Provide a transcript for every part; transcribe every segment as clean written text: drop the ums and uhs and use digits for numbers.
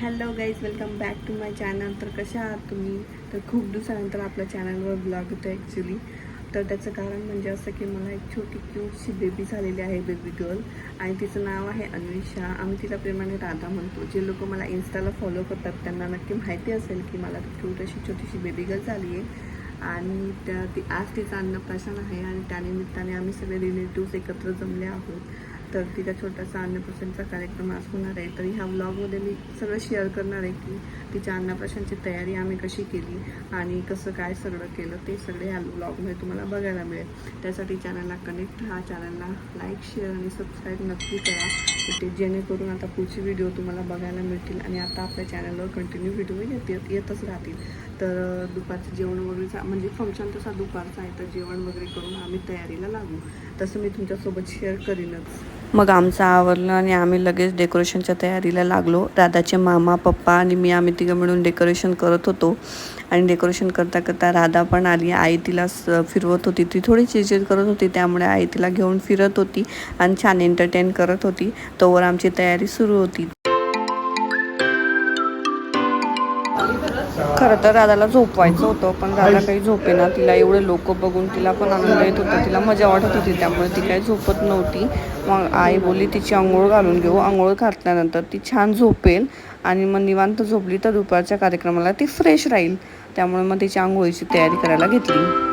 Hello guys, welcome back to my channel. तर कशा आहात तुम्ही? तर खूप दिवसानंतर आपल्या चॅनलवर ब्लॉग येतो ॲक्च्युली. तर त्याचं कारण म्हणजे असं की मला एक छोटी क्यूटशी बेबी झालेली आहे, बेबी गर्ल. आणि तिचं नाव आहे अन्विषा. आम्ही तिला प्रेमाने राधा म्हणतो. जे लोक मला इन्स्टाला फॉलो करतात त्यांना नक्की माहिती असेल की मला क्यूट अशी छोटीशी बेबी गर्ल झाली आहे. आणि आज तिचा अन्नप्राशन आहे आणि त्यानिमित्ताने आम्ही सगळे रिलेटिव्स एकत्र जमले आहोत. तर तिचा छोटासा अन्नप्राशनचा कार्यक्रम आज होणार आहे. तर ह्या व्लॉगमध्ये मी सगळं शेअर करणार आहे की तिच्या अन्नप्राशनची तयारी आम्ही कशी केली आणि कसं काय सगळं केलं, ते सगळे ह्या व्लॉगमध्ये तुम्हाला बघायला मिळेल. त्यासाठी चॅनलला कनेक्ट राहा, चॅनलला लाईक, शेअर आणि सबस्क्राईब नक्की करा, ते जेणेकरून आता पुढची व्हिडिओ तुम्हाला बघायला मिळतील. आणि आता आपल्या चॅनलवर कंटिन्यू व्हिडिओ येतच राहतील. तर दुपारचं जेवण वगैरे म्हणजे फंक्शन तसा दुपारचा आहे, तर जेवण वगैरे करून आम्ही तयारीला लागू. तसं मी तुमच्यासोबत शेअर करीनच. मग आमचं आवरलं आणि आम्ही लगेच डेकोरेशनच्या तयारीला लागलो. राधाचे मामा, पप्पा आणि मी आम्ही तिघं मिळून डेकोरेशन करत होतो. आणि डेकोरेशन करता करता राधा पण आली. आई तिला फिरवत होती. ती थोडी चिडचिड करत होती, त्यामुळे आई तिला घेऊन फिरत होती आणि छान एंटरटेन करत होती. तोवर आमची तयारी सुरू होती. खरं तर राधाला झोपवायचं होतं, पण राधा काही झोपेना. तिला एवढे लोक बघून तिला पण आनंद येत होता, तिला मजा वाटत होती, त्यामुळे ती काही झोपत नव्हती. मग आई बोलली तिची आंघोळ घालून घेऊ. आंघोळ घातल्यानंतर ती छान झोपेल आणि मग निवांत झोपली तर दुपारच्या कार्यक्रमाला ती फ्रेश राहील. त्यामुळे मग तिची आंघोळीची तयारी करायला घेतली.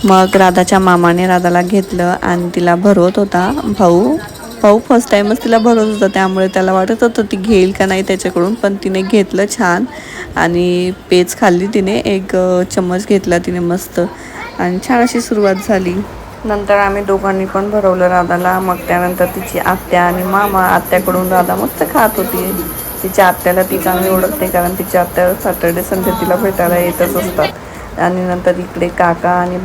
मग राधाच्या मामाने राधाला घेतलं आणि तिला भरवत होता. भाऊ फर्स्ट टाइमच तिला भरवत होता, त्यामुळे त्याला वाटत होतं ती घेईल का नाही त्याच्याकडून, पण तिने घेतलं छान. आणि पेज खाल्ली तिने, एक चम्मच घेतला तिने मस्त, आणि छान अशी सुरुवात झाली. नंतर आम्ही दोघांनी पण भरवलं राधाला. मग त्यानंतर तिची आत्या आणि मामा, आत्याकडून राधा मस्त खात होती. तिच्या आत्याला ती चांगली ओळखते, कारण तिच्या आत्या सॅटर्डे संडे तिला भेटायला येतच असतात. आणि नंतर इकडे काका आणि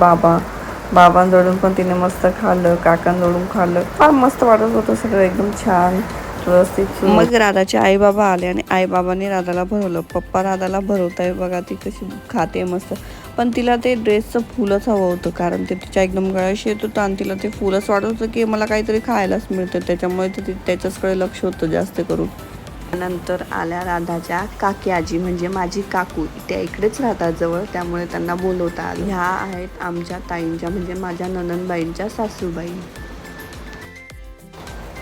बाबांजवळून पण तिने मस्त खाल्लं, काकांजवळून खाल्लं. फार मस्त वाटत होतं सगळं, एकदम छान व्यवस्थित. मग राधाचे आई बाबा आले आणि आई बाबांनी राधाला भरवलं. पप्पा राधाला भरवत आहे बघा, ती कशी खाते मस्त. पण तिला ते ड्रेसचं फुलच हवं होतं, कारण ते तिच्या एकदम गळ्याशी येत होतं आणि तिला ते फुलच वाटत होतं की मला काहीतरी खायलाच मिळतं, त्याच्यामुळे ते त्याच्याचकडे लक्ष होतं जास्त करून. नंतर आल्या राधाच्या काकी आजी, म्हणजे माझी काकू. त्या इकडेच राहतात जवळ, त्यामुळे त्यांना बोलवता आलं. ह्या आहेत आमच्या ताईंच्या, म्हणजे माझ्या ननंदबाईंच्या सासूबाई.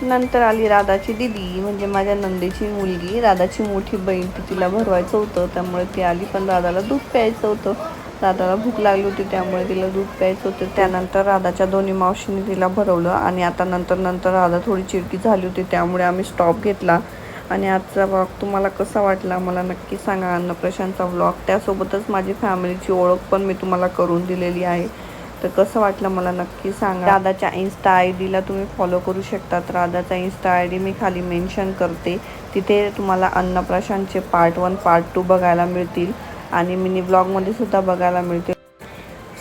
नंतर आली राधाची दिदी, म्हणजे माझ्या नंदेची मुलगी, राधाची मोठी बहीण. तिला भरवायचं होतं, त्यामुळे ती आली. पण राधाला दूध प्यायचं होतं, राधाला भूक लागली होती, त्यामुळे तिला दूध प्यायचं होतं. त्यानंतर राधाच्या दोन्ही मावशींनी तिला भरवलं. आणि आता नंतर राधा थोडी चिडकी झाली होती, त्यामुळे आम्ही स्टॉप घेतला. आणि आजचा व्लॉग तुम्हाला कसा वाटला मला नक्की सांगा. अन्नप्राशनचा व्लॉग, त्यासोबतच माझी फॅमिलीची ओळख पण मी तुम्हाला करून दिलेली आहे. तर कसं वाटलं मला नक्की सांगा. राधाच्या इन्स्टा आय डीला तुम्ही फॉलो करू शकतात. राधाचा इन्स्टा आय डी मी खाली मेन्शन करते. तिथे तुम्हाला अन्नप्राशनचे पार्ट 1 पार्ट 2 बघायला मिळतील आणि मिनी ब्लॉगमध्ये सुद्धा बघायला मिळतील.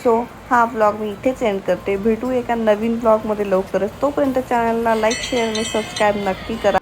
सो हा ब्लॉग मी इथेच एंड करते. भेटू एका नवीन ब्लॉगमध्ये लवकरच. तोपर्यंत चॅनलला लाईक, शेअर आणि सबस्क्राईब नक्की करा.